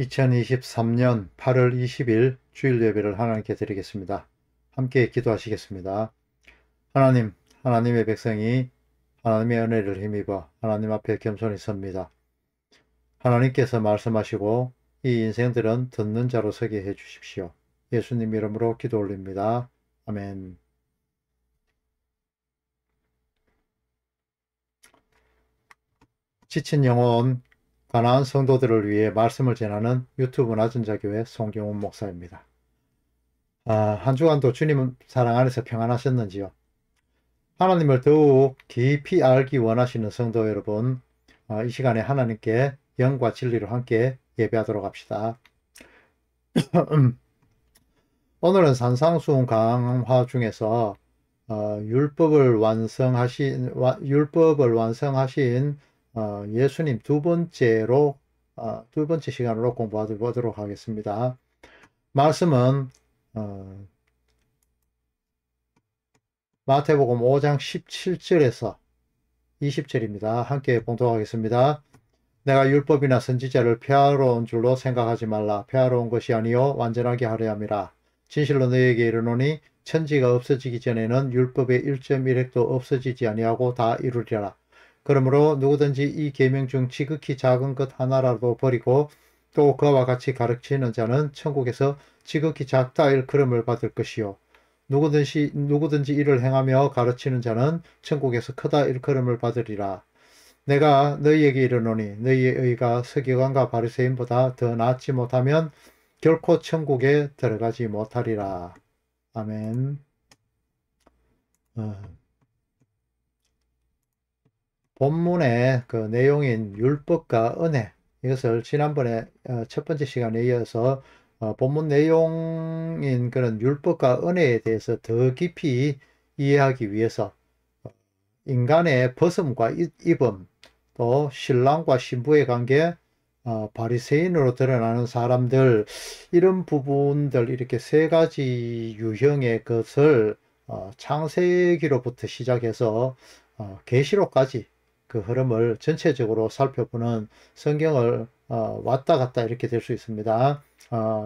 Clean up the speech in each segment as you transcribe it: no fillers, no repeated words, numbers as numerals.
2023년 8월 20일 주일 예배를 하나님께 드리겠습니다. 함께 기도하시겠습니다. 하나님, 하나님의 백성이 하나님의 은혜를 힘입어 하나님 앞에 겸손히 섭니다. 하나님께서 말씀하시고 이 인생들은 듣는 자로 서게 해 주십시오. 예수님 이름으로 기도 올립니다. 아멘. 지친 영혼, 가나안 성도들을 위해 말씀을 전하는 유튜브 낮은 자교회 송경훈 목사입니다. 한 주간도 주님 사랑 안에서 평안하셨는지요? 하나님을 더욱 깊이 알기 원하시는 성도 여러분, 이 시간에 하나님께 영과 진리로 함께 예배하도록 합시다. 오늘은 산상수훈 강화 중에서 율법을 완성하신 예수님 두 번째 시간으로 공부하도록 하겠습니다. 말씀은 마태복음 5장 17절에서 20절입니다. 함께 봉독하겠습니다. 내가 율법이나 선지자를 폐하러 온 줄로 생각하지 말라. 폐하러 온 것이 아니요 완전하게 하려 함이라. 진실로 너희에게 이르노니 천지가 없어지기 전에는 율법의 1.1획도 없어지지 아니하고 다 이루리라. 그러므로 누구든지 이 계명 중 지극히 작은 것 하나라도 버리고 또 그와 같이 가르치는 자는 천국에서 지극히 작다 일컬음을 받을 것이요 누구든지 이를 행하며 가르치는 자는 천국에서 크다 일컬음을 받으리라. 내가 너희에게 이르노니 너희의 의가 서기관과 바리새인보다 더 낫지 못하면 결코 천국에 들어가지 못하리라. 아멘. 본문의 그 내용인 율법과 은혜, 이것을 지난번에 첫 번째 시간에 이어서 본문 내용인 그런 율법과 은혜에 대해서 더 깊이 이해하기 위해서 인간의 벗음과 입음, 또 신랑과 신부의 관계, 바리새인으로 드러나는 사람들, 이런 부분들, 이렇게 세 가지 유형의 것을 창세기로부터 시작해서 계시록까지 그 흐름을 전체적으로 살펴보는 성경을 왔다 갔다 이렇게 될 수 있습니다.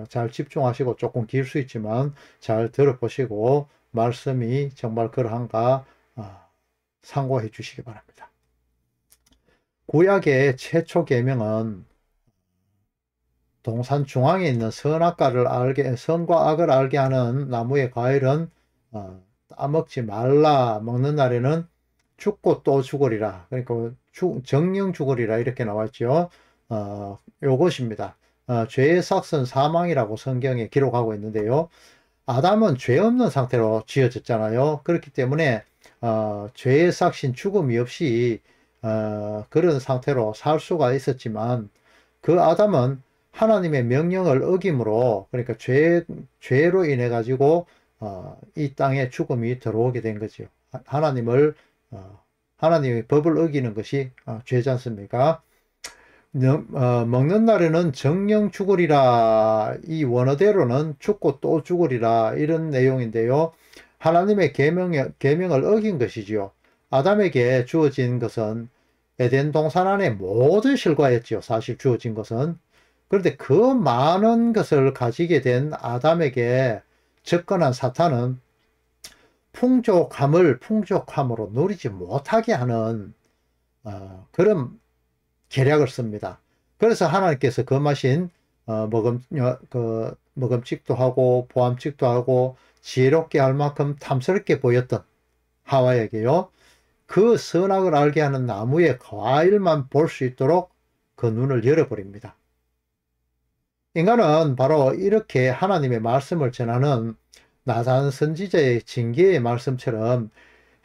잘 집중하시고, 조금 길 수 있지만 잘 들어보시고 말씀이 정말 그러한가 참고해 주시기 바랍니다. 구약의 최초 계명은 동산 중앙에 있는 선과 악을 알게 하는 나무의 과일은 따먹지 말라. 먹는 날에는 죽고 또 죽으리라. 그러니까 정령 죽으리라 이렇게 나왔죠. 요것입니다. 죄의 삭은 사망이라고 성경에 기록하고 있는데요. 아담은 죄 없는 상태로 지어졌잖아요. 그렇기 때문에 죄의 삭신 죽음이 없이 그런 상태로 살 수가 있었지만, 그 아담은 하나님의 명령을 어김으로, 그러니까 죄로 인해 가지고 이 땅에 죽음이 들어오게 된 거죠. 하나님의 법을 어기는 것이 죄지 않습니까? 먹는 날에는 정령 죽으리라. 이 원어대로는 죽고 또 죽으리라, 이런 내용인데요. 하나님의 계명을 어긴 것이지요. 아담에게 주어진 것은 에덴 동산 안에 모든 실과였지요. 사실 주어진 것은. 그런데 그 많은 것을 가지게 된 아담에게 접근한 사탄은 풍족함으로 누리지 못하게 하는 그런 계략을 씁니다. 그래서 하나님께서 금하신 먹음직도 하고 보암직도 하고 지혜롭게 할 만큼 탐스럽게 보였던 하와에게요, 그 선악을 알게 하는 나무의 과일만 볼 수 있도록 그 눈을 열어버립니다. 인간은 바로 이렇게 하나님의 말씀을 전하는 나단 선지자의 징계의 말씀처럼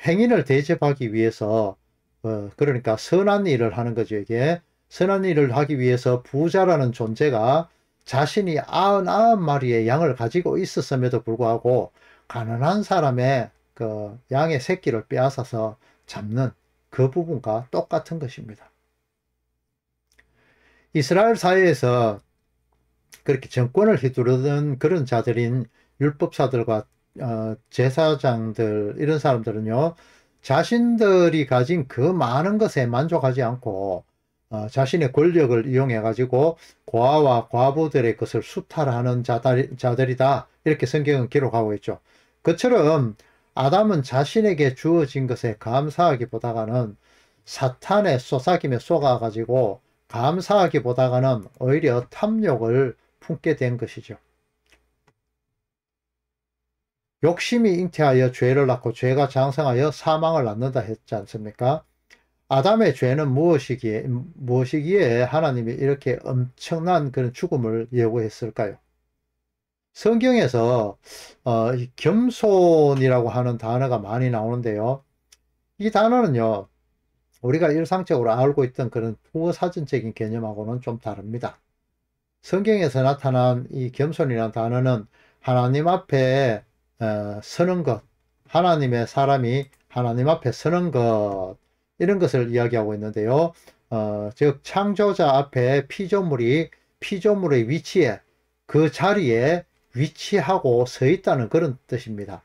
행인을 대접하기 위해서, 그러니까 선한 일을 하는 거죠. 이게 선한 일을 하기 위해서 부자라는 존재가 자신이 99마리의 양을 가지고 있었음에도 불구하고 가난한 사람의 그 양의 새끼를 빼앗아서 잡는 그 부분과 똑같은 것입니다. 이스라엘 사회에서 그렇게 정권을 휘두르던 그런 자들인 율법사들과 제사장들, 이런 사람들은요, 자신들이 가진 그 많은 것에 만족하지 않고 자신의 권력을 이용해 가지고 고아와 과부들의 것을 수탈하는 자들이다. 이렇게 성경은 기록하고 있죠. 그처럼 아담은 자신에게 주어진 것에 감사하기보다는 사탄의 쏘사김에 쏘가가지고 감사하기보다는 오히려 탐욕을 품게 된 것이죠. 욕심이 잉태하여 죄를 낳고 죄가 장성하여 사망을 낳는다 했지 않습니까? 아담의 죄는 무엇이기에 하나님이 이렇게 엄청난 그런 죽음을 예고했을까요? 성경에서 겸손이라고 하는 단어가 많이 나오는데요. 이 단어는요, 우리가 일상적으로 알고 있던 그런 부어사전적인 개념하고는 좀 다릅니다. 성경에서 나타난 이 겸손이라는 단어는 하나님 앞에 서는 것, 하나님의 사람이 하나님 앞에 서는 것, 이런 것을 이야기하고 있는데요. 즉 창조자 앞에 피조물의 위치에, 그 자리에 위치하고 서 있다는 그런 뜻입니다.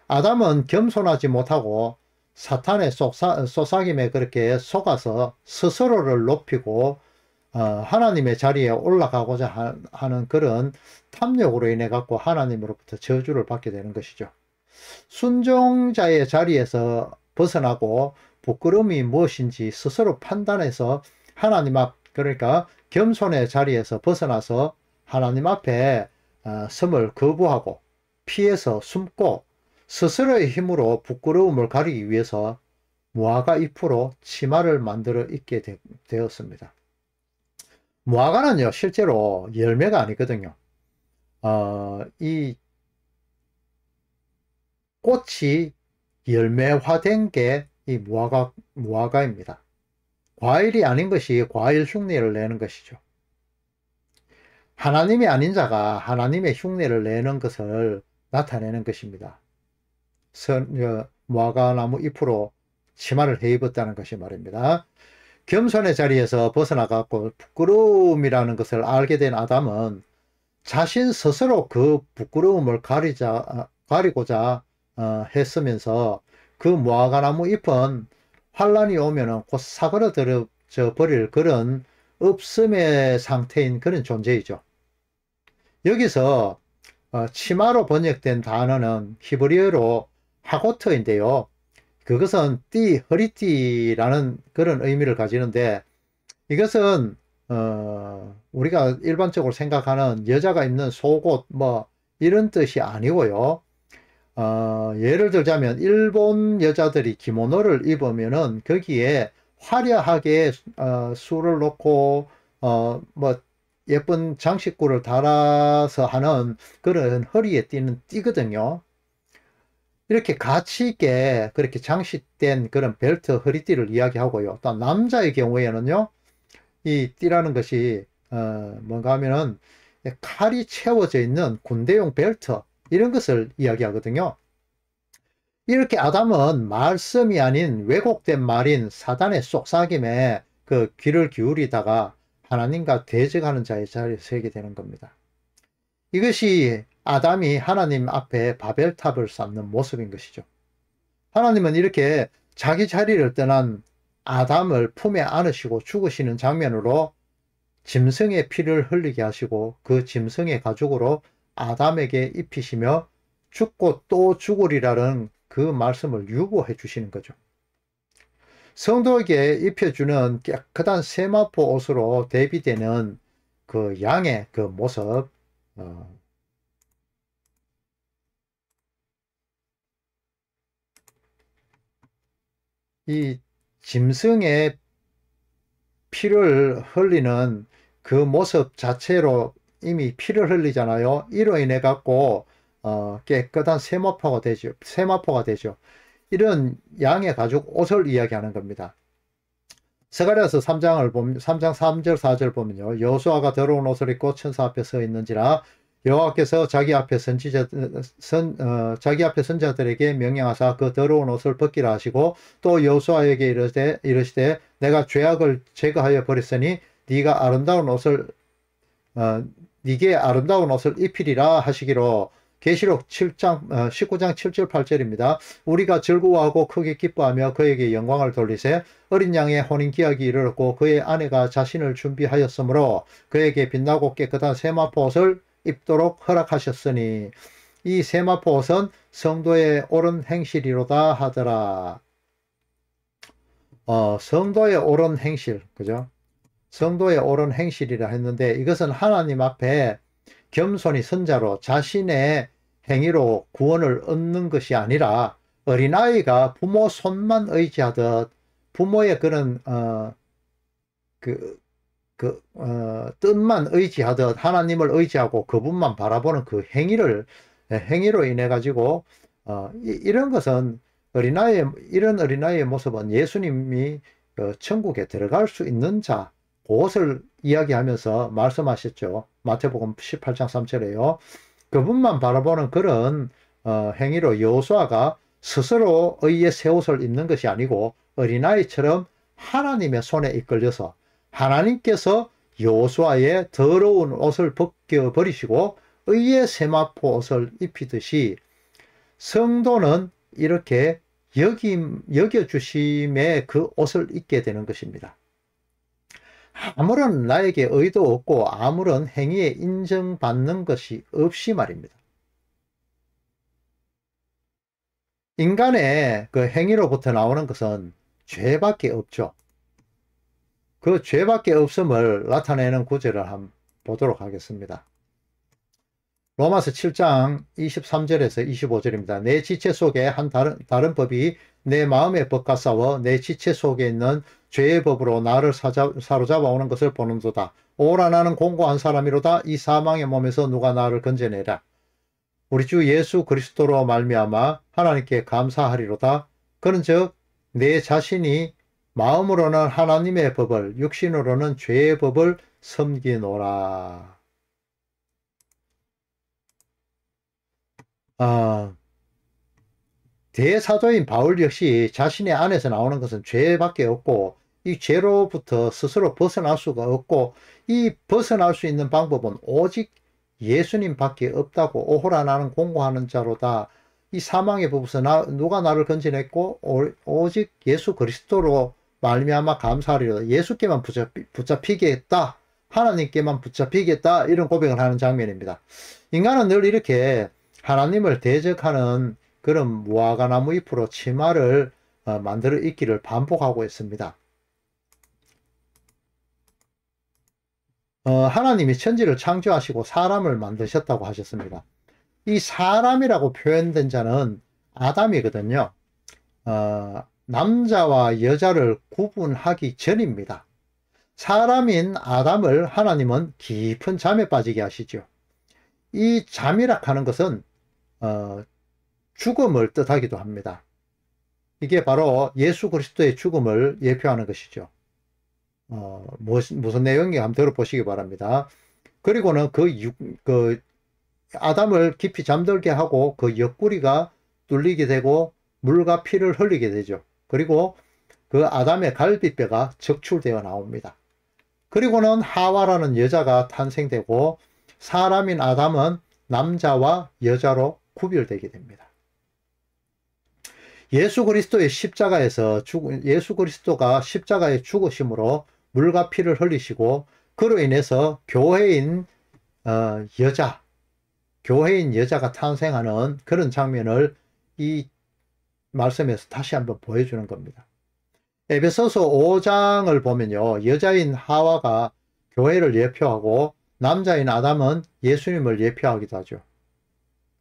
아담은 겸손하지 못하고 사탄의 쏘사김에 그렇게 속아서 스스로를 높이고 하나님의 자리에 올라가고자 하는 그런 탐욕으로 인해 갖고 하나님으로부터 저주를 받게 되는 것이죠. 순종자의 자리에서 벗어나고 부끄러움이 무엇인지 스스로 판단해서 하나님 앞, 그러니까 겸손의 자리에서 벗어나서 하나님 앞에 섬을 거부하고 피해서 숨고 스스로의 힘으로 부끄러움을 가리기 위해서 무화과 잎으로 치마를 만들어 입게 되었습니다. 무화과는요, 실제로 열매가 아니거든요. 이 꽃이 열매화된 게 이 무화과입니다. 과일이 아닌 것이 과일 흉내를 내는 것이죠. 하나님이 아닌 자가 하나님의 흉내를 내는 것을 나타내는 것입니다. 무화과나무 잎으로 치마를 해 입었다는 것이 말입니다. 겸손의 자리에서 벗어나갖고 부끄러움이라는 것을 알게 된 아담은 자신 스스로 그 부끄러움을 가리고자 했으면서 그 무화과나무 잎은 환란이 오면은 곧 사그러져 버릴 그런 없음의 상태인 그런 존재이죠. 여기서 치마로 번역된 단어는 히브리어로 하고트인데요. 그것은 허리띠라는 그런 의미를 가지는데, 이것은 우리가 일반적으로 생각하는 여자가 입는 속옷 이런 뜻이 아니고요. 예를 들자면 일본 여자들이 기모노를 입으면은 거기에 화려하게 술을 놓고 예쁜 장식구를 달아서 하는 그런 허리에 띠는 띠거든요. 이렇게 가치 있게 그렇게 장식된 그런 벨트, 허리띠를 이야기하고요. 또 남자의 경우에는요, 이 띠라는 것이 뭔가 하면은 칼이 채워져 있는 군대용 벨트, 이런 것을 이야기하거든요. 이렇게 아담은 말씀이 아닌 왜곡된 말인 사단의 속삭임에 그 귀를 기울이다가 하나님과 대적하는 자의 자리에 서게 되는 겁니다. 이것이 아담이 하나님 앞에 바벨탑을 쌓는 모습인 것이죠. 하나님은 이렇게 자기 자리를 떠난 아담을 품에 안으시고 죽으시는 장면으로 짐승의 피를 흘리게 하시고 그 짐승의 가죽으로 아담에게 입히시며 죽고 또 죽으리라는 그 말씀을 유보해 주시는 거죠. 성도에게 입혀주는 깨끗한 세마포 옷으로 대비되는 그 양의 그 모습, 이 짐승의 피를 흘리는 그 모습 자체로 이미 피를 흘리잖아요. 이로 인해 갖고 깨끗한 세마포가 되죠. 이런 양의 가죽 옷을 이야기하는 겁니다. 스가랴서 3장 3절 4절 보면요, 여호수아가 더러운 옷을 입고 천사 앞에 서 있는지라 여호와께서 자기 앞에 선자들에게 명령하사 그 더러운 옷을 벗기라 하시고 또 여호수아에게 이르시되 내가 죄악을 제거하여 버렸으니 네게 아름다운 옷을 입히리라 하시기로 계시록 7장 19장 7절 8절입니다. 우리가 즐거워하고 크게 기뻐하며 그에게 영광을 돌리세. 어린 양의 혼인기약이 이르렀고 그의 아내가 자신을 준비하였으므로 그에게 빛나고 깨끗한 세마포 옷을 입도록 허락하셨으니 이 세마포 옷은 성도의 옳은 행실이로다 하더라. 성도의 옳은 행실, 그죠? 성도의 옳은 행실이라 했는데 이것은 하나님 앞에 겸손히 선자로 자신의 행위로 구원을 얻는 것이 아니라 어린아이가 부모 손만 의지하듯 부모의 그런 뜻만 의지하듯 하나님을 의지하고 그분만 바라보는 그 행위로 인해 가지고 이런 것은 이런 어린아이의 모습은 예수님이 천국에 들어갈 수 있는 자, 그것을 이야기하면서 말씀하셨죠. 마태복음 18장 3절에요. 그분만 바라보는 그런 행위로 여호수아가 스스로 의의 새 옷을 입는 것이 아니고 어린아이처럼 하나님의 손에 이끌려서 하나님께서 여호수아의 더러운 옷을 벗겨버리시고 의의 세마포 옷을 입히듯이 성도는 이렇게 여겨주심의 그 옷을 입게 되는 것입니다. 아무런 나에게 의도 없고 아무런 행위에 인정받는 것이 없이 말입니다. 인간의 그 행위로부터 나오는 것은 죄밖에 없죠. 그 죄밖에 없음을 나타내는 구절을 한번 보도록 하겠습니다. 로마서 7장 23절에서 25절입니다. 내 지체 속에 한 다른 법이 내 마음의 법과 싸워 내 지체 속에 있는 죄의 법으로 나를 사로잡아 오는 것을 보는도다. 오라 나는 공고한 사람이로다. 이 사망의 몸에서 누가 나를 건져내라. 우리 주 예수 그리스도로 말미암아 하나님께 감사하리로다. 그런즉 내 자신이 마음으로는 하나님의 법을 육신으로는 죄의 법을 섬기노라. 대사도인 바울 역시 자신의 안에서 나오는 것은 죄밖에 없고 이 죄로부터 스스로 벗어날 수가 없고 이 벗어날 수 있는 방법은 오직 예수님밖에 없다고 오호라 나는 공고하는 자로다. 이 사망의 법에서 누가 나를 건져냈고 오직 예수 그리스도로 말미암아 감사하리로다. 예수께만 붙잡히겠다. 하나님께만 붙잡히겠다. 이런 고백을 하는 장면입니다. 인간은 늘 이렇게 하나님을 대적하는 그런 무화과나무 잎으로 치마를 만들어 입기를 반복하고 있습니다. 하나님이 천지를 창조하시고 사람을 만드셨다고 하셨습니다. 이 사람이라고 표현된 자는 아담이거든요. 남자와 여자를 구분하기 전입니다. 사람인 아담을 하나님은 깊은 잠에 빠지게 하시죠. 이 잠이라 하는 것은 죽음을 뜻하기도 합니다. 이게 바로 예수 그리스도의 죽음을 예표하는 것이죠. 무슨 내용인지 한번 들어보시기 바랍니다. 그리고는 그 아담을 깊이 잠들게 하고 그 옆구리가 뚫리게 되고 물과 피를 흘리게 되죠. 그리고 그 아담의 갈비뼈가 적출되어 나옵니다. 그리고는 하와라는 여자가 탄생되고 사람인 아담은 남자와 여자로 구별되게 됩니다. 예수 그리스도가 십자가에 죽으심으로 물과 피를 흘리시고 그로 인해서 교회인 여자가 탄생하는 그런 장면을 이 말씀에서 다시 한번 보여주는 겁니다. 에베소서 5장을 보면요. 여자인 하와가 교회를 예표하고 남자인 아담은 예수님을 예표하기도 하죠.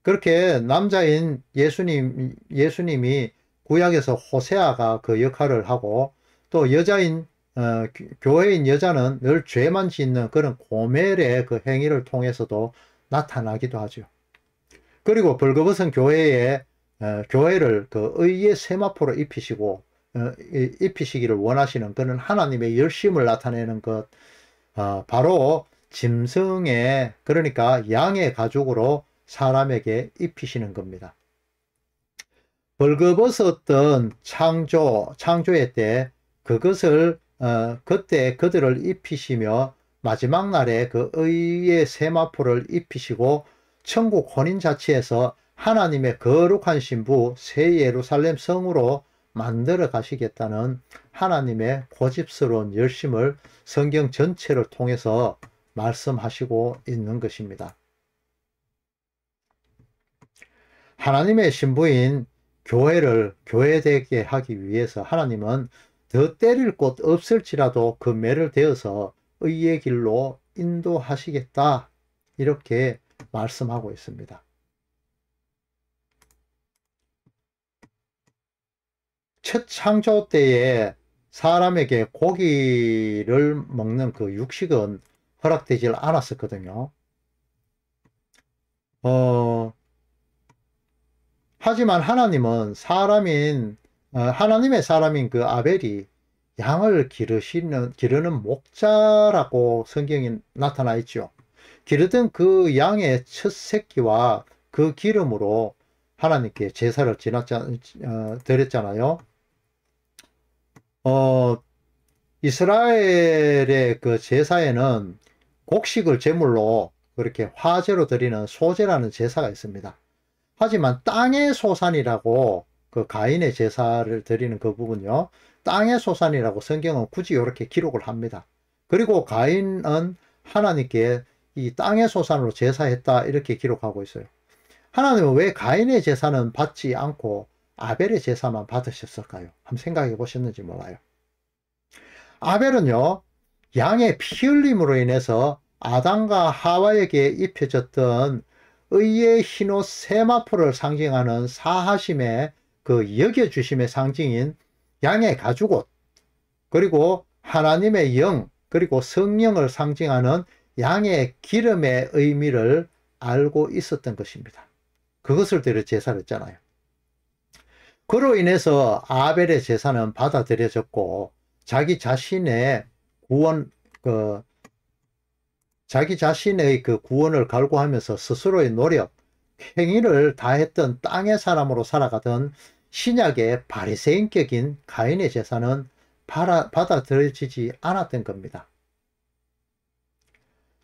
그렇게 남자인 예수님이 구약에서 호세아가 그 역할을 하고 또 교회인 여자는 늘 죄만 짓는 그런 고멜의 그 행위를 통해서도 나타나기도 하죠. 그리고 벌거벗은 교회를 그 의의 세마포로 입히시기를 원하시는 그는 하나님의 열심을 나타내는 것, 바로 짐승의, 그러니까 양의 가죽으로 사람에게 입히시는 겁니다. 벌거벗었던 창조의 때 그것을 그때 그들을 입히시며 마지막 날에 그 의의 세마포를 입히시고 천국 혼인자치에서 하나님의 거룩한 신부 새 예루살렘 성으로 만들어 가시겠다는 하나님의 고집스러운 열심을 성경 전체를 통해서 말씀하시고 있는 것입니다. 하나님의 신부인 교회를 교회되게 하기 위해서 하나님은 더 때릴 곳 없을지라도 그 매를 대어서 의의 길로 인도하시겠다, 이렇게 말씀하고 있습니다. 첫 창조 때에 사람에게 고기를 먹는 그 육식은 허락되지 않았었거든요. 하지만 하나님은 하나님의 사람인 그 아벨이 양을 기르는 목자라고 성경에 나타나 있죠. 기르던 그 양의 첫 새끼와 그 기름으로 하나님께 제사를 드렸잖아요. 이스라엘의 그 제사에는 곡식을 제물로 그렇게 화제로 드리는 소제라는 제사가 있습니다. 하지만 땅의 소산이라고, 그 가인의 제사를 드리는 그 부분요, 땅의 소산이라고 성경은 굳이 이렇게 기록을 합니다. 그리고 가인은 하나님께 이 땅의 소산으로 제사했다, 이렇게 기록하고 있어요. 하나님은 왜 가인의 제사는 받지 않고 아벨의 제사만 받으셨을까요? 한번 생각해 보셨는지 몰라요. 아벨은요, 양의 피 흘림으로 인해서 아담과 하와에게 입혀졌던 의의 흰옷 세마포를 상징하는 사하심의 그 여겨주심의 상징인 양의 가죽옷, 그리고 하나님의 영, 그리고 성령을 상징하는 양의 기름의 의미를 알고 있었던 것입니다. 그것을 드려 제사를 했잖아요. 그로 인해서 아벨의 제사는 받아들여졌고, 자기 자신의 그 구원을 갈구하면서 스스로의 노력, 행위를 다했던 땅의 사람으로 살아가던 신약의 바리새인격인 가인의 제사는 받아들여지지 않았던 겁니다.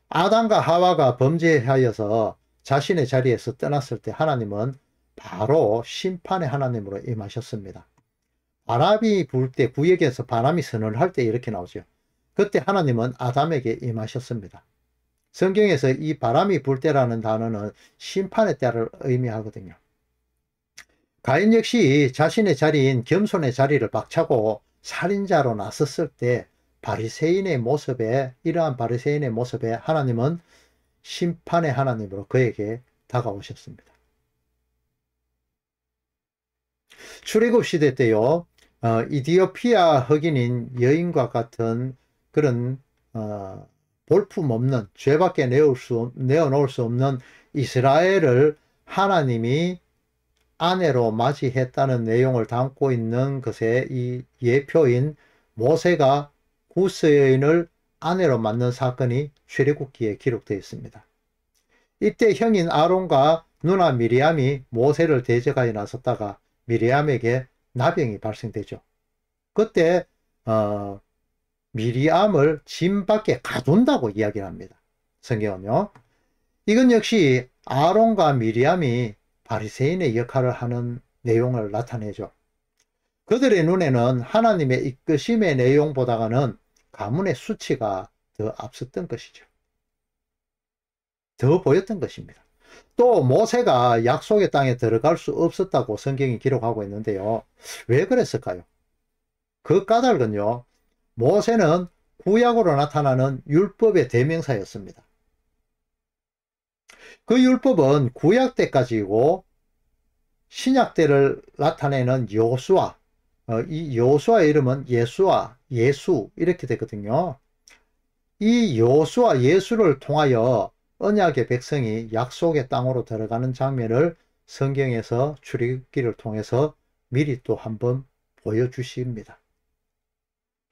아담과 하와가 범죄하여서 자신의 자리에서 떠났을 때 하나님은 바로 심판의 하나님으로 임하셨습니다. 바람이 불 때, 구역에서 바람이 선언할 때 이렇게 나오죠. 그때 하나님은 아담에게 임하셨습니다. 성경에서 이 바람이 불 때라는 단어는 심판의 때를 의미하거든요. 가인 역시 자신의 자리인 겸손의 자리를 박차고 살인자로 나섰을 때 이러한 바리새인의 모습에 하나님은 심판의 하나님으로 그에게 다가오셨습니다. 출애굽 시대 때요, 이디오피아 흑인인 여인과 같은 그런 볼품없는, 죄밖에 내어놓을 수 없는 이스라엘을 하나님이 아내로 맞이했다는 내용을 담고 있는 것의 이 예표인 모세가 구스 여인을 아내로 맞는 사건이 출애굽기에 기록되어 있습니다. 이때 형인 아론과 누나 미리암이 모세를 대적하여 나섰다가 미리암에게 나병이 발생되죠. 그때 미리암을 짐 밖에 가둔다고 이야기를 합니다. 성경은요. 이건 역시 아론과 미리암이 바리새인의 역할을 하는 내용을 나타내죠. 그들의 눈에는 하나님의 이끄심의 내용보다는 가문의 수치가 더 앞섰던 것이죠. 더 보였던 것입니다. 또 모세가 약속의 땅에 들어갈 수 없었다고 성경이 기록하고 있는데요. 왜 그랬을까요? 그 까닭은요, 모세는 구약으로 나타나는 율법의 대명사였습니다. 그 율법은 구약 때까지이고 신약 때를 나타내는 여호수아, 이 여호수아의 이름은 예수 이렇게 되거든요. 이 여호수아 예수를 통하여 언약의 백성이 약속의 땅으로 들어가는 장면을 성경에서 출애굽기를 통해서 미리 또 한번 보여주십니다.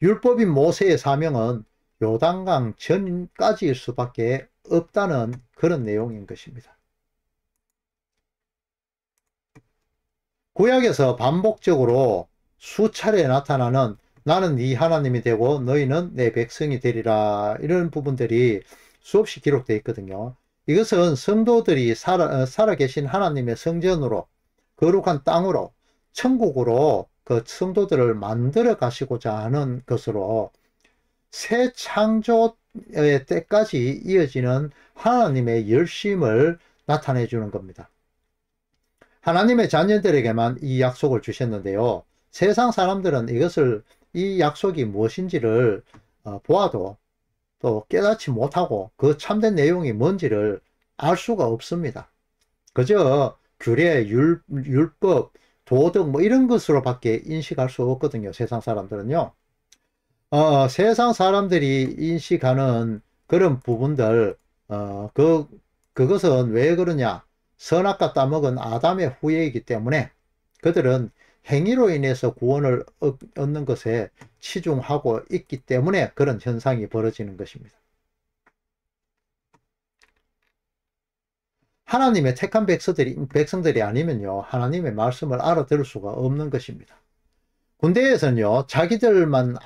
율법인 모세의 사명은 요단강 전까지일 수밖에 없다는 그런 내용인 것입니다. 구약에서 반복적으로 수차례 나타나는 나는 네 하나님이 되고 너희는 내 백성이 되리라, 이런 부분들이 수없이 기록되어 있거든요. 이것은 성도들이 살아계신 하나님의 성전으로, 거룩한 땅으로, 천국으로 그 성도들을 만들어 가시고자 하는 것으로 새 창조의 때까지 이어지는 하나님의 열심을 나타내 주는 겁니다. 하나님의 자녀들에게만 이 약속을 주셨는데요. 세상 사람들은 이 약속이 무엇인지를 보아도 또 깨닫지 못하고 그 참된 내용이 뭔지를 알 수가 없습니다. 그저 규례, 율법, 도덕 뭐 이런 것으로밖에 인식할 수 없거든요. 세상 사람들은요. 세상 사람들이 인식하는 그런 부분들, 그것은 왜 그러냐? 선악과 따먹은 아담의 후예이기 때문에 그들은 행위로 인해서 구원을 얻는 것에 치중하고 있기 때문에 그런 현상이 벌어지는 것입니다. 하나님의 택한 백성들이 아니면요, 하나님의 말씀을 알아들을 수가 없는 것입니다. 군대에서는요, 자기들만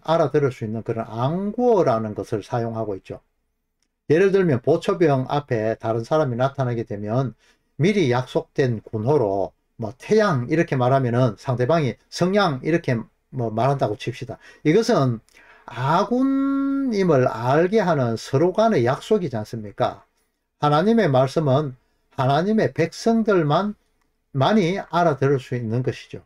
알아들을 수 있는 그런 앙구어라는 것을 사용하고 있죠. 예를 들면 보초병 앞에 다른 사람이 나타나게 되면 미리 약속된 군호로 뭐 태양 이렇게 말하면은 상대방이 성양 이렇게 뭐 말한다고 칩시다. 이것은 아군임을 알게 하는 서로 간의 약속이지 않습니까? 하나님의 말씀은 하나님의 백성들만이 알아들을 수 있는 것이죠.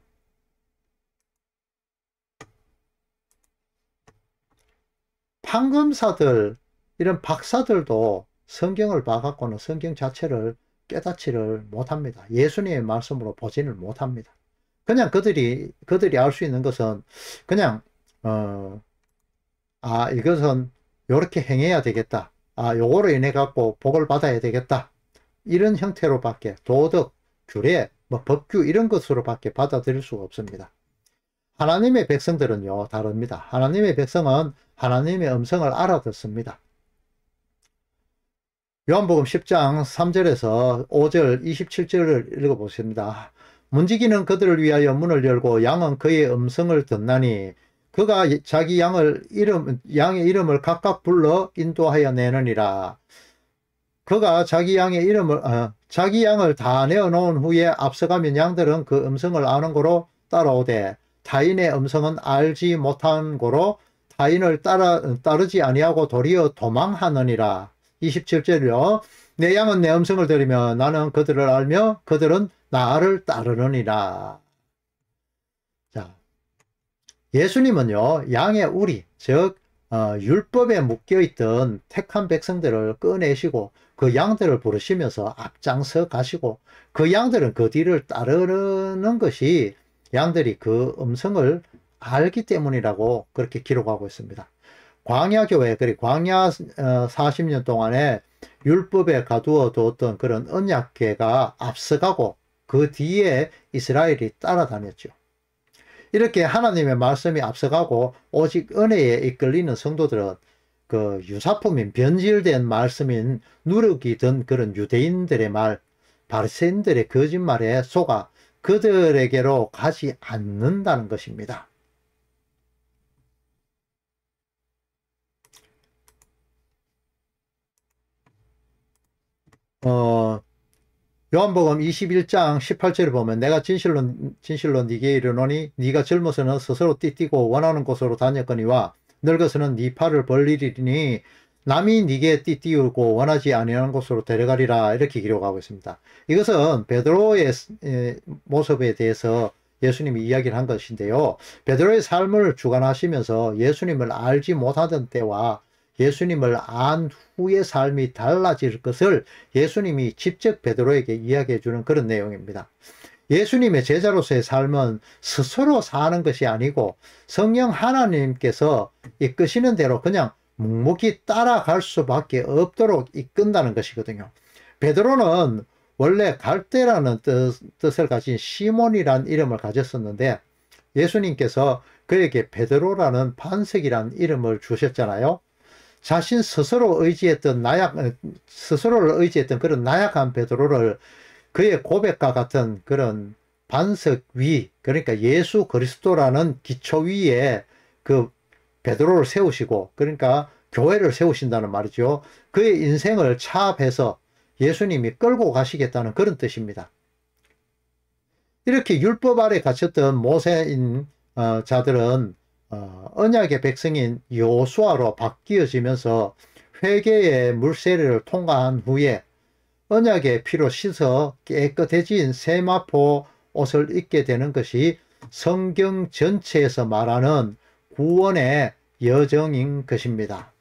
판검사들, 이런 박사들도 성경을 봐갖고는 성경 자체를 깨닫지를 못합니다. 예수님의 말씀으로 보지를 못합니다. 그냥 그들이 알 수 있는 것은 그냥 이것은 요렇게 행해야 되겠다. 요거로 인해 갖고 복을 받아야 되겠다. 이런 형태로밖에 도덕, 규례, 뭐 법규 이런 것으로밖에 받아들일 수가 없습니다. 하나님의 백성들은요, 다릅니다. 하나님의 백성은 하나님의 음성을 알아듣습니다. 요한복음 10장 3절에서 5절 27절을 읽어보십니다. 문지기는 그들을 위하여 문을 열고 양은 그의 음성을 듣나니 그가 자기 양의 이름을 각각 불러 인도하여 내느니라. 그가 자기 양을 다 내어놓은 후에 앞서가면 양들은 그 음성을 아는 고로 따라오되 타인의 음성은 알지 못한 고로 타인을 따르지 아니하고 도리어 도망하느니라. 27절이요. 내 양은 내 음성을 들으며 나는 그들을 알며 그들은 나를 따르느니라. 자, 예수님은요, 양의 우리, 즉 율법에 묶여있던 택한 백성들을 꺼내시고 그 양들을 부르시면서 앞장서 가시고 그 양들은 그 뒤를 따르는 것이 양들이 그 음성을 알기 때문이라고 그렇게 기록하고 있습니다. 광야교회, 그리고 광야 40년 동안에 율법에 가두어 두었던 그런 언약궤가 앞서가고 그 뒤에 이스라엘이 따라다녔죠. 이렇게 하나님의 말씀이 앞서가고 오직 은혜에 이끌리는 성도들은 그 유사품인 변질된 말씀인 누룩이 든 그런 유대인들의 말, 바리새인들의 거짓말에 속아 그들에게로 가지 않는다는 것입니다. 요한복음 21장 18절을 보면 내가 진실로 네게 이르노니 네가 젊어서는 스스로 띠뛰고 원하는 곳으로 다녔거니와 늙어서는 네 팔을 벌리리니 남이 네게 띠띠우고 원하지 아니하는 곳으로 데려가리라. 이렇게 기록하고 있습니다. 이것은 베드로의 모습에 대해서 예수님이 이야기를 한 것인데요. 베드로의 삶을 주관하시면서 예수님을 알지 못하던 때와 예수님을 안 후의 삶이 달라질 것을 예수님이 직접 베드로에게 이야기해 주는 그런 내용입니다. 예수님의 제자로서의 삶은 스스로 사는 것이 아니고 성령 하나님께서 이끄시는 대로 그냥 묵묵히 따라갈 수밖에 없도록 이끈다는 것이거든요. 베드로는 원래 갈대라는 뜻을 가진 시몬이라는 이름을 가졌었는데 예수님께서 그에게 베드로라는 반석이라는 이름을 주셨잖아요. 자신 스스로를 의지했던 그런 나약한 베드로를 그의 고백과 같은 그런 반석 위, 그러니까 예수 그리스도라는 기초 위에 그 베드로를 세우시고, 그러니까 교회를 세우신다는 말이죠. 그의 인생을 차압해서 예수님이 끌고 가시겠다는 그런 뜻입니다. 이렇게 율법 아래 갇혔던 모세인 자들은 언약의 백성인 여호수아로 바뀌어지면서 회개의 물세례를 통과한 후에 언약의 피로 씻어 깨끗해진 세마포 옷을 입게 되는 것이 성경 전체에서 말하는 구원의 여정인 것입니다.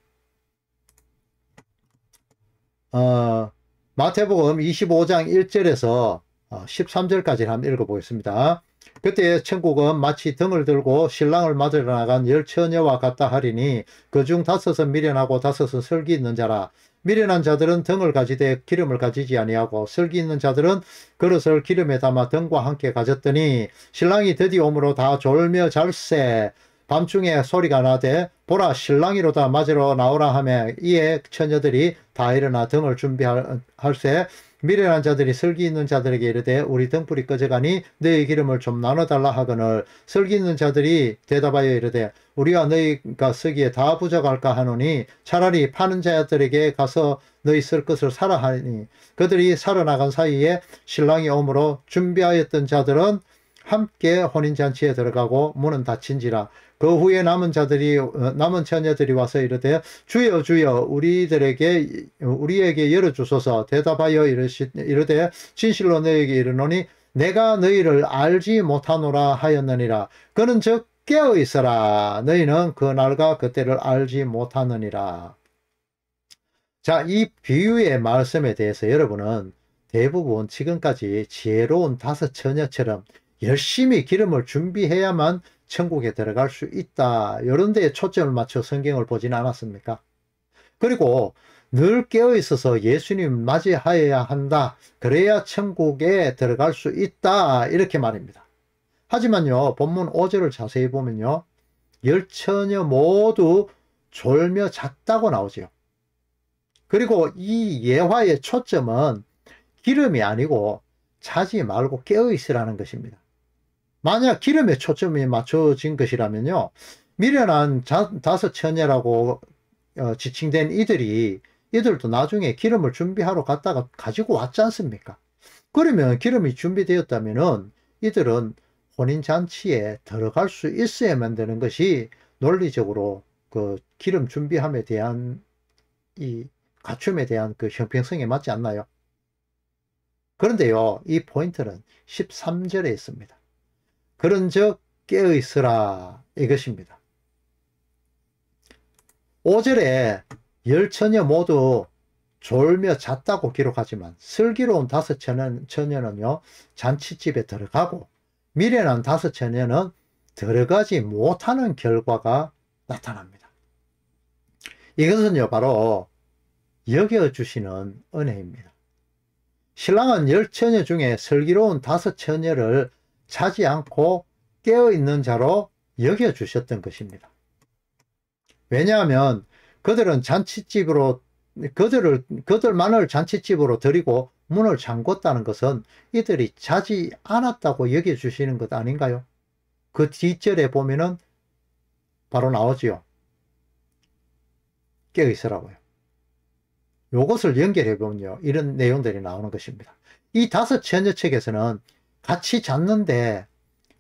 마태복음 25장 1절에서 13절까지 한번 읽어보겠습니다. 그때 천국은 마치 등을 들고 신랑을 맞으러 나간 10처녀와 같다 하리니 그중 5은 미련하고 5은 슬기 있는 자라. 미련한 자들은 등을 가지되 기름을 가지지 아니하고 슬기 있는 자들은 그릇을 기름에 담아 등과 함께 가졌더니 신랑이 드디어 오므로 다 졸며 잘세. 밤중에 소리가 나되 보라 신랑이로다 맞으러 나오라 하며 이에 처녀들이 다 일어나 등을 준비할세. 미련한 자들이 슬기 있는 자들에게 이르되 우리 등불이 꺼져가니 너희 기름을 좀 나눠달라 하거늘 슬기 있는 자들이 대답하여 이르되 우리가 너희가 쓰기에 다 부족할까 하노니 차라리 파는 자들에게 가서 너희 쓸 것을 사라 하니 그들이 사러 나간 사이에 신랑이 오므로 준비하였던 자들은 함께 혼인잔치에 들어가고 문은 닫힌지라. 그 후에 남은 처녀들이 와서 이르되 주여 주여 우리에게 열어주소서. 대답하여 이르되 진실로 너희에게 이르노니 내가 너희를 알지 못하노라 하였느니라. 그는 즉 깨어 있어라. 너희는 그 날과 그때를 알지 못하느니라. 자, 이 비유의 말씀에 대해서 여러분은 대부분 지금까지 지혜로운 5처녀처럼 열심히 기름을 준비해야만 천국에 들어갈 수 있다. 이런 데에 초점을 맞춰 성경을 보지는 않았습니까? 그리고 늘 깨어있어서 예수님 맞이하여야 한다. 그래야 천국에 들어갈 수 있다. 이렇게 말입니다. 하지만요, 본문 5절을 자세히 보면요, 10처녀 모두 졸며 잤다고 나오죠. 그리고 이 예화의 초점은 기름이 아니고 자지 말고 깨어있으라는 것입니다. 만약 기름에 초점이 맞춰진 것이라면요, 미련한 5처녀라고 지칭된 이들도 나중에 기름을 준비하러 갔다가 가지고 왔지 않습니까? 그러면 기름이 준비되었다면은 이들은 혼인잔치에 들어갈 수 있어야만 되는 것이 논리적으로 그 기름 준비함에 대한 이 갖춤에 대한 그 형평성에 맞지 않나요? 그런데요, 이 포인트는 13절에 있습니다. 그런즉 깨어있으라 이것입니다. 5절에 10처녀 모두 졸며 잤다고 기록하지만 슬기로운 5처녀는요 잔치집에 들어가고 미련한 5처녀는 들어가지 못하는 결과가 나타납니다. 이것은요 바로 여겨주시는 은혜입니다. 신랑은 10처녀 중에 슬기로운 5처녀를 자지 않고 깨어있는 자로 여겨주셨던 것입니다. 왜냐하면 그들은 그들만을 잔치집으로 들이고 문을 잠궜다는 것은 이들이 자지 않았다고 여겨주시는 것 아닌가요? 그 뒷절에 보면은 바로 나오지요. 깨어있으라고요. 요것을 연결해 보면요, 이런 내용들이 나오는 것입니다. 이 5처녀 책에서는 같이 잤는데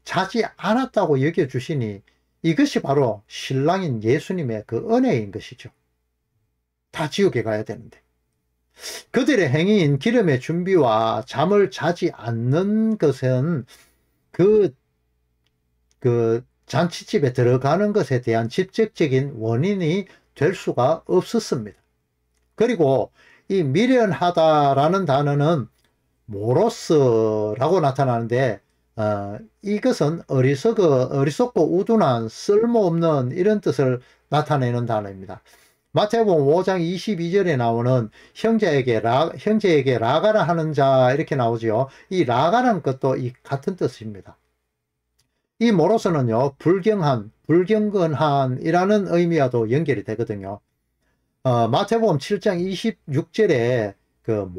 자지 않았다고 여겨주시니 이것이 바로 신랑인 예수님의 그 은혜인 것이죠. 다 지옥에 가야 되는데. 그들의 행위인 기름의 준비와 잠을 자지 않는 것은 그 잔치집에 들어가는 것에 대한 직접적인 원인이 될 수가 없었습니다. 그리고 이 미련하다라는 단어는 모로스라고 나타나는데 이것은 어리석고 우둔한 쓸모없는 이런 뜻을 나타내는 단어입니다. 마태복음 5장 22절에 나오는 형제에게 라가라 하는 자 이렇게 나오죠. 이 라가라는 것도 이 같은 뜻입니다. 이 모로스는요 불경건한이라는 의미와도 연결이 되거든요. 마태복음 7장 26절에 그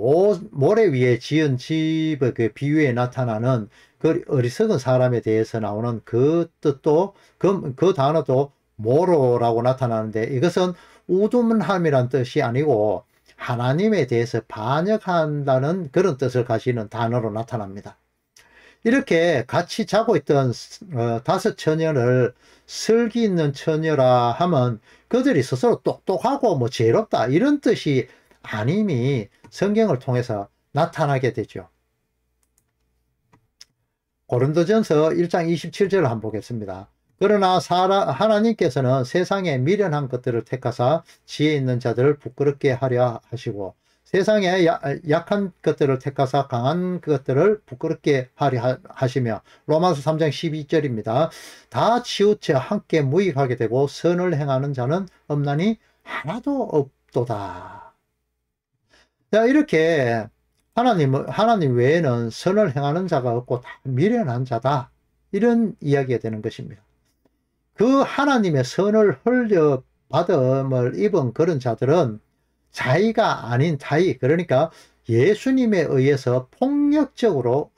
모래 위에 지은 집의 그 비유에 나타나는 그 어리석은 사람에 대해서 나오는 그 뜻도 그 단어도 모로라고 나타나는데 이것은 우둔함이란 뜻이 아니고 하나님에 대해서 반역한다는 그런 뜻을 가지는 단어로 나타납니다. 이렇게 같이 자고 있던 다섯 처녀를 슬기 있는 처녀라 하면 그들이 스스로 똑똑하고 뭐 지혜롭다 이런 뜻이 아님이 성경을 통해서 나타나게 되죠. 고린도전서 1장 27절을 한번 보겠습니다. 그러나 하나님께서는 세상에 미련한 것들을 택하사 지혜 있는 자들을 부끄럽게 하려 하시고 세상에 약한 것들을 택하사 강한 것들을 부끄럽게 하려 하시며 로마서 3장 12절입니다. 다 치우쳐 함께 무익하게 되고 선을 행하는 자는 없나니 하나도 없도다. 자, 이렇게 하나님 외에는 선을 행하는 자가 없고 다 미련한 자다. 이런 이야기가 되는 것입니다. 그 하나님의 선을 흘려받음을 입은 그런 자들은 자의가 아닌 타의, 그러니까 예수님에 의해서 폭력적으로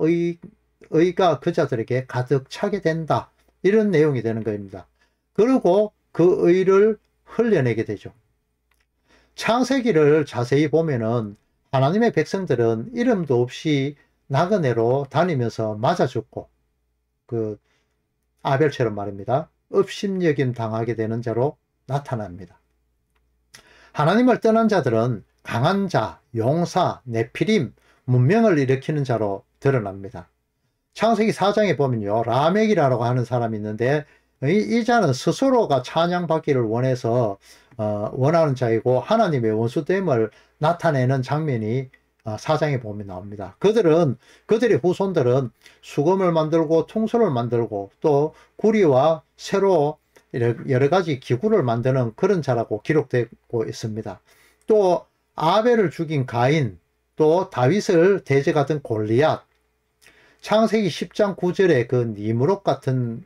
의가 그 자들에게 가득 차게 된다. 이런 내용이 되는 겁니다. 그리고 그 의를 흘려내게 되죠. 창세기를 자세히 보면은 하나님의 백성들은 이름도 없이 나그네로 다니면서 맞아 죽고 그 아벨처럼 말입니다. 업심여김 당하게 되는 자로 나타납니다. 하나님을 떠난 자들은 강한 자, 용사, 네피림, 문명을 일으키는 자로 드러납니다. 창세기 4장에 보면요. 라멕이라고 하는 사람이 있는데 이 자는 스스로가 찬양받기를 원해서 원하는 자이고 하나님의 원수됨을 나타내는 장면이 4장에 보면 나옵니다. 그들의 후손들은 수금을 만들고 퉁소를 만들고 또 구리와 쇠로 여러 가지 기구를 만드는 그런 자라고 기록되고 있습니다. 또 아벨을 죽인 가인, 또 다윗을 대적하던 골리앗, 창세기 10장 9절에 그 니므롯 같은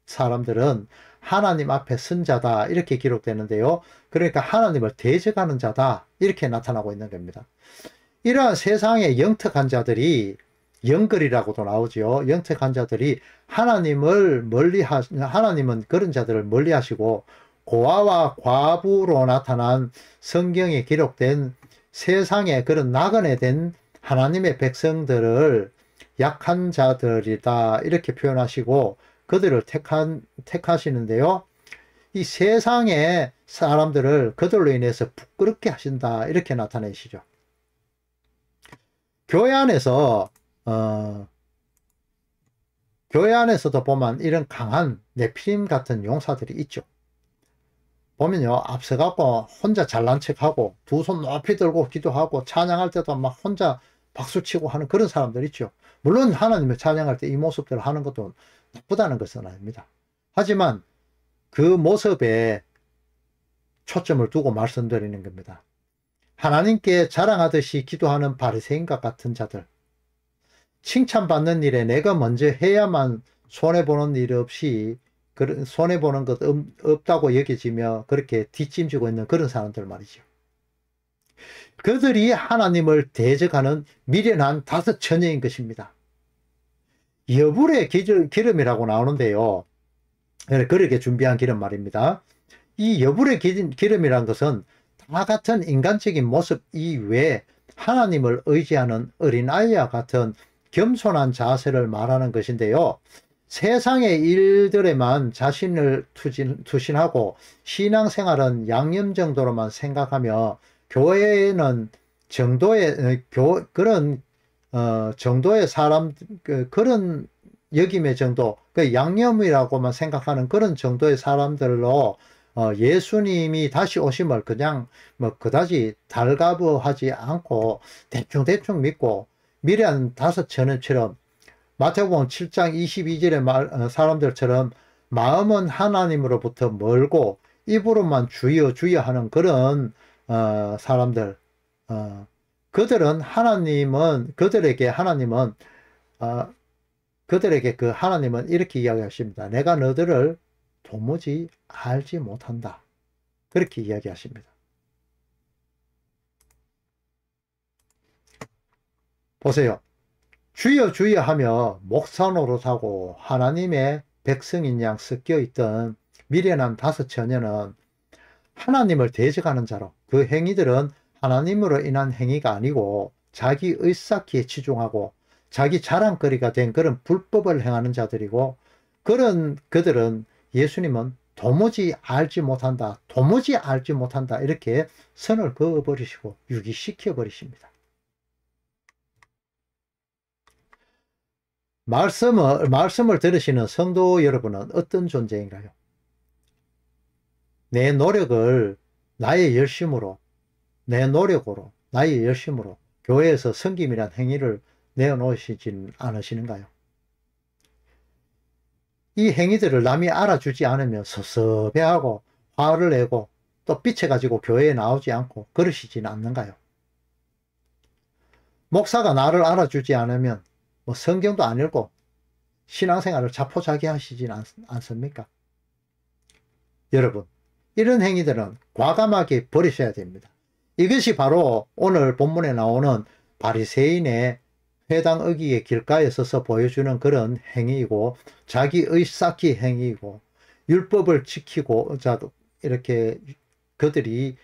사람들은 하나님 앞에 선 자다 이렇게 기록되는데요. 그러니까 하나님을 대적하는 자다 이렇게 나타나고 있는 겁니다. 이러한 세상의 영특한 자들이 영걸이라고도 나오죠. 영특한 자들이 하나님은 그런 자들을 멀리 하시고 고아와 과부로 나타난 성경에 기록된 세상의 그런 나그네 된 하나님의 백성들을 약한 자들이다 이렇게 표현하시고 그들을 택하시는데요. 이 세상의 사람들을 그들로 인해서 부끄럽게 하신다 이렇게 나타내시죠. 교회 안에서도 보면 이런 강한 네피림 같은 용사들이 있죠. 보면요, 앞서가고 혼자 잘난 척하고 두 손 높이 들고 기도하고 찬양할 때도 막 혼자 박수치고 하는 그런 사람들 있죠. 물론 하나님을 찬양할 때 이 모습들을 하는 것도 나쁘다는 것은 아닙니다. 하지만 그 모습에 초점을 두고 말씀드리는 겁니다. 하나님께 자랑하듯이 기도하는 바리새인과 같은 자들, 칭찬받는 일에 내가 먼저 해야만 손해보는 일 없이 손해보는 것 없다고 여겨지며 그렇게 뒷짐지고 있는 그런 사람들 말이죠. 그들이 하나님을 대적하는 미련한 다섯 처녀인 것입니다. 여불의 기름이라고 나오는데요. 그렇게 준비한 기름 말입니다. 이 여불의 기름이란 것은 다 같은 인간적인 모습 이외에 하나님을 의지하는 어린아이와 같은 겸손한 자세를 말하는 것인데요. 세상의 일들에만 자신을 투신하고 신앙생활은 양념 정도로만 생각하며 교회에는 그런 정도의 사람 그런 역임의 정도 그 양념이라고만 생각하는 그런 정도의 사람들로 예수님이 다시 오심을 그냥 뭐 그다지 달가부하지 않고 대충 믿고 미련 다섯 처녀처럼 마태복음 7장 22절의 사람들처럼 마음은 하나님으로부터 멀고 입으로만 주여 주여 하는 그런 사람들 그들은 그들에게 하나님은 이렇게 이야기하십니다. 내가 너들을 도무지 알지 못한다. 그렇게 이야기하십니다. 보세요. 주여 주여 하며 목사 노릇하고 하나님의 백성인 양 섞여 있던 미련한 다섯 처녀는 하나님을 대적하는 자로, 그 행위들은 하나님으로 인한 행위가 아니고 자기 의쌓기에 치중하고 자기 자랑거리가 된 그런 불법을 행하는 자들이고, 그런 그들은 예수님은 도무지 알지 못한다, 도무지 알지 못한다, 이렇게 선을 그어버리시고 유기시켜 버리십니다. 말씀을 들으시는 성도 여러분은 어떤 존재인가요? 내 노력을 나의 열심으로, 내 노력으로, 나의 열심으로 교회에서 섬김이란 행위를 내어놓으시진 않으시는가요? 이 행위들을 남이 알아주지 않으면 섭섭해하고 화를 내고 또 삐쳐가지고 교회에 나오지 않고 그러시진 않는가요? 목사가 나를 알아주지 않으면 뭐 성경도 안 읽고 신앙생활을 자포자기하시진 않습니까? 여러분, 이런 행위들은 과감하게 버리셔야 됩니다. 이것이 바로 오늘 본문에 나오는 바리새인의 회당 어귀의 길가에 서서 보여주는 그런 행위이고, 자기 의쌓기 행위이고, 율법을 지키고 이렇게 그들이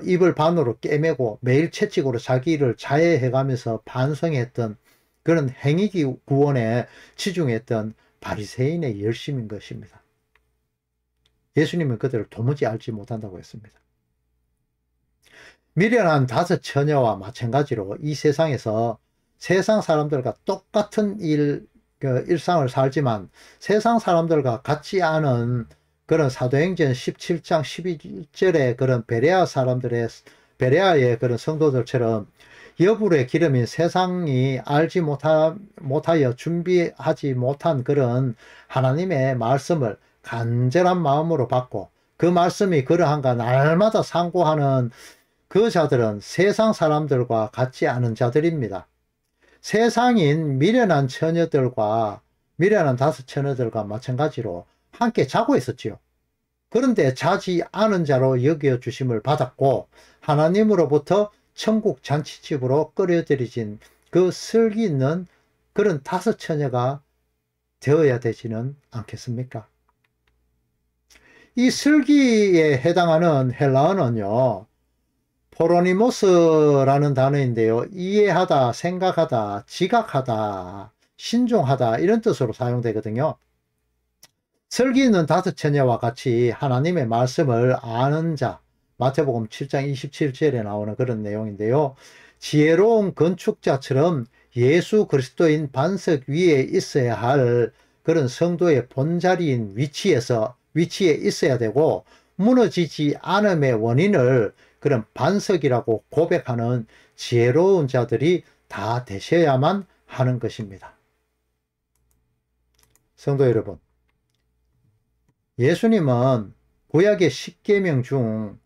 입을 반으로 꿰매고 매일 채찍으로 자기를 자해해가면서 반성했던 그런 행위 구원에 치중했던 바리새인의 열심인 것입니다. 예수님은 그들을 도무지 알지 못한다고 했습니다. 미련한 5 처녀와 마찬가지로 이 세상에서 세상 사람들과 똑같은 일상을 살지만 세상 사람들과 같지 않은 그런 사도행전 17장 12절의 그런 베레아의 그런 성도들처럼 여불의 기름인 세상이 알지 못하여 준비하지 못한 그런 하나님의 말씀을 간절한 마음으로 받고 그 말씀이 그러한가 날마다 상고하는 그 자들은 세상 사람들과 같지 않은 자들입니다. 세상인 미련한 처녀들과 미련한 5 처녀들과 마찬가지로 함께 자고 있었지요. 그런데 자지 않은 자로 여겨주심을 받았고 하나님으로부터 천국 잔치집으로 끌어들여진 그 슬기 있는 그런 5 처녀가 되어야 되지는 않겠습니까? 이 슬기에 해당하는 헬라어는요, 포로니모스라는 단어인데요, 이해하다, 생각하다, 지각하다, 신종하다, 이런 뜻으로 사용되거든요. 슬기 있는 5 처녀와 같이 하나님의 말씀을 아는 자, 마태복음 7장 27절에 나오는 그런 내용인데요, 지혜로운 건축자처럼 예수 그리스도인 반석 위에 있어야 할 그런 성도의 본자리인 위치에 있어야 되고, 무너지지 않음의 원인을 그런 반석이라고 고백하는 지혜로운 자들이 다 되셔야만 하는 것입니다. 성도 여러분, 예수님은 구약의 10계명 중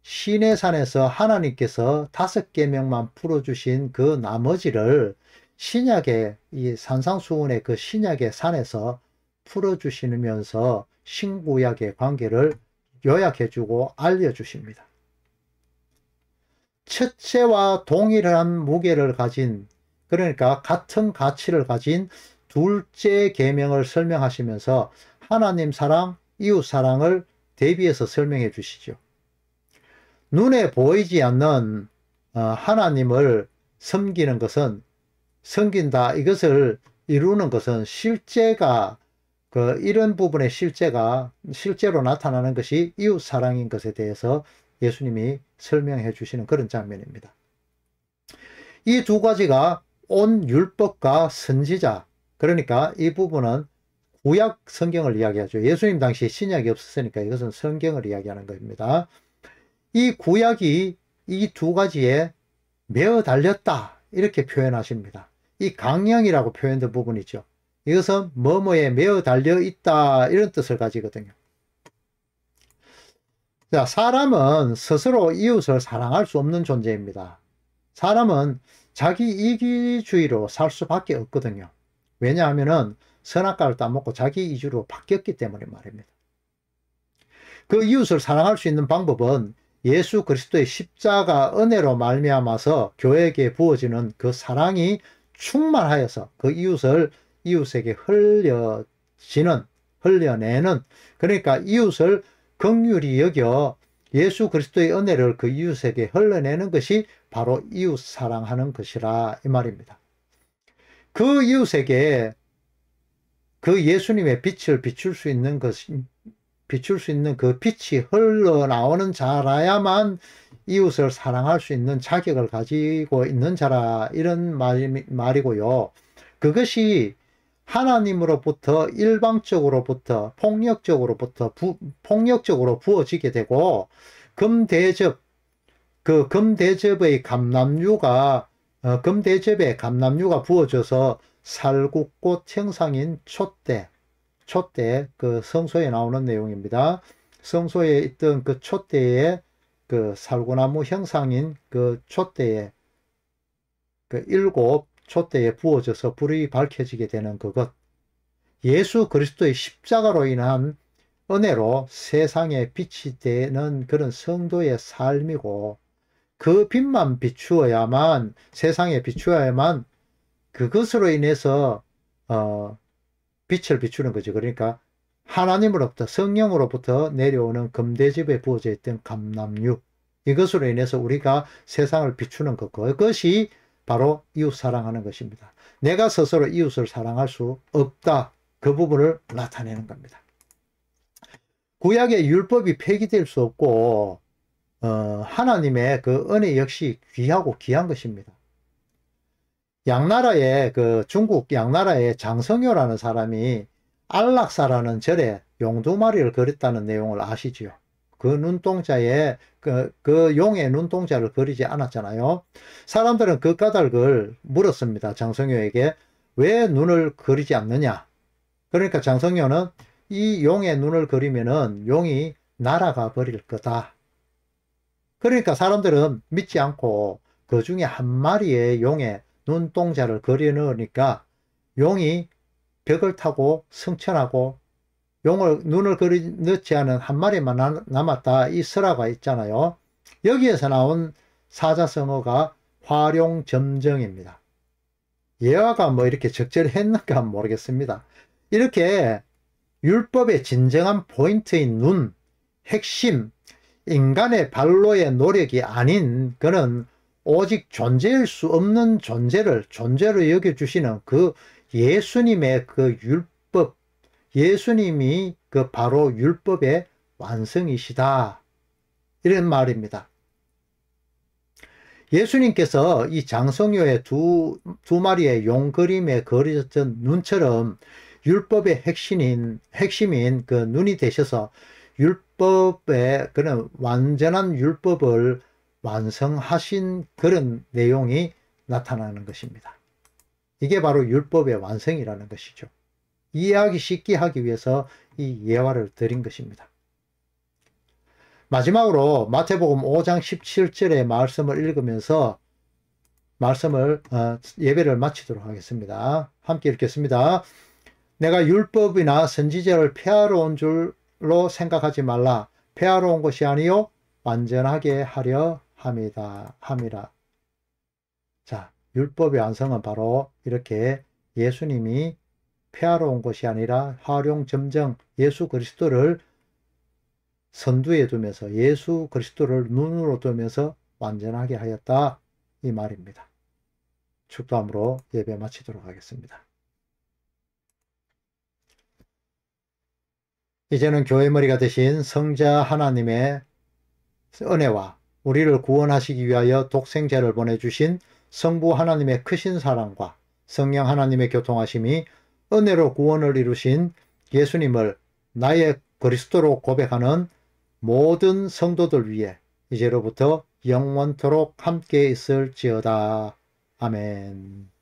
시내산에서 하나님께서 5계명만 풀어주신 그 나머지를 신약의 이 산상수훈의 그 신약의 산에서 풀어주시면서 신구약의 관계를 요약해주고 알려주십니다. 첫째와 동일한 무게를 가진, 그러니까 같은 가치를 가진 둘째 계명을 설명하시면서 하나님 사랑, 이웃 사랑을 대비해서 설명해 주시죠. 눈에 보이지 않는 하나님을 섬기는 것은, 섬긴다, 이것을 이루는 것은 실제가 이런 부분의 실제로 나타나는 것이 이웃 사랑인 것에 대해서 예수님이 설명해 주시는 그런 장면입니다. 이 2 가지가 온 율법과 선지자, 그러니까 이 부분은 구약 성경을 이야기하죠. 예수님 당시에 신약이 없었으니까 이것은 성경을 이야기하는 겁니다. 이 구약이 이 2 가지에 매어 달렸다, 이렇게 표현하십니다. 이 강령이라고 표현된 부분이죠. 이것은 뭐뭐에 매어 달려 있다, 이런 뜻을 가지거든요. 자, 사람은 스스로 이웃을 사랑할 수 없는 존재입니다. 사람은 자기 이기주의로 살 수밖에 없거든요. 왜냐하면 선악과를 따먹고 자기 이주로 바뀌었기 때문에 말입니다. 그 이웃을 사랑할 수 있는 방법은 예수 그리스도의 십자가 은혜로 말미암아서 교회에게 부어지는 그 사랑이 충만하여서 그 이웃을 이웃에게 흘려내는, 그러니까 이웃을 긍휼히 여겨 예수 그리스도의 은혜를 그 이웃에게 흘러내는 것이 바로 이웃 사랑하는 것이라 이 말입니다. 그 이웃에게 그 예수님의 빛을 비출 수 있는 그 빛이 흘러나오는 자라야만 이웃을 사랑할 수 있는 자격을 가지고 있는 자라, 이런 말이고요. 그것이 하나님으로부터 일방적으로부터 폭력적으로 부어지게 되고, 금대접의 감남유가 부어져서 살구꽃 형상인 촛대, 그 성소에 나오는 내용입니다. 성소에 있던 그 촛대에 그 살구나무 형상인 그 촛대에, 그 7 촛대에 부어져서 불이 밝혀지게 되는 그것, 예수 그리스도의 십자가로 인한 은혜로 세상에 빛이 되는 그런 성도의 삶이고, 그 빛만 비추어야만, 세상에 비추어야만 그것으로 인해서 빛을 비추는 거죠. 그러니까 하나님으로부터, 성령으로부터 내려오는 금대접에 부어져 있던 감남유, 이것으로 인해서 우리가 세상을 비추는 것, 그것이 바로 이웃 사랑하는 것입니다. 내가 스스로 이웃을 사랑할 수 없다, 그 부분을 나타내는 겁니다. 구약의 율법이 폐기될 수 없고, 하나님의 그 은혜 역시 귀하고 귀한 것입니다. 중국 양나라의 장성효라는 사람이 안락사라는 절에 용두마리를 그렸다는 내용을 아시지요? 그 눈동자에, 그 용의 눈동자를 그리지 않았잖아요. 사람들은 그 까닭을 물었습니다. 장성효에게. 왜 눈을 그리지 않느냐? 그러니까 장성효는 이 용의 눈을 그리면은 용이 날아가 버릴 거다. 그러니까 사람들은 믿지 않고 그 중에 한 마리의 용의 눈동자를 그려 넣으니까 용이 벽을 타고 승천하고, 눈을 그리 넣지 않은 한 마리만 남았다, 이 설화가 있잖아요. 여기에서 나온 사자성어가 화룡점정입니다. 예화가 뭐 이렇게 적절했는가 모르겠습니다. 이렇게 율법의 진정한 포인트인 눈, 핵심, 인간의 발로의 노력이 아닌, 그는 오직 존재일 수 없는 존재로 여겨주시는 그 예수님의 그 율법, 예수님이 그 바로 율법의 완성이시다, 이런 말입니다. 예수님께서 이 장성효의 두 마리의 용 그림에 그려졌던 눈처럼 율법의 핵심인 그 눈이 되셔서 율법의 그런 완전한 율법을 완성하신 그런 내용이 나타나는 것입니다. 이게 바로 율법의 완성이라는 것이죠. 이해하기 쉽게 하기 위해서 이 예화를 드린 것입니다. 마지막으로 마태복음 5장 17절의 말씀을 읽으면서 예배를 마치도록 하겠습니다. 함께 읽겠습니다. 내가 율법이나 선지자를 폐하러 온 줄로 생각하지 말라. 폐하러 온 것이 아니요 완전하게 하려 함이라. 자, 율법의 완성은 바로 이렇게 예수님이 폐하러 온 것이 아니라 화룡점정 예수 그리스도를 선두에 두면서, 예수 그리스도를 눈으로 두면서 완전하게 하였다, 이 말입니다. 축도함으로 예배 마치도록 하겠습니다. 이제는 교회 머리가 되신 성자 하나님의 은혜와 우리를 구원하시기 위하여 독생자를 보내주신 성부 하나님의 크신 사랑과 성령 하나님의 교통하심이 은혜로 구원을 이루신 예수님을 나의 그리스도로 고백하는 모든 성도들 위해 이제로부터 영원토록 함께 있을지어다. 아멘.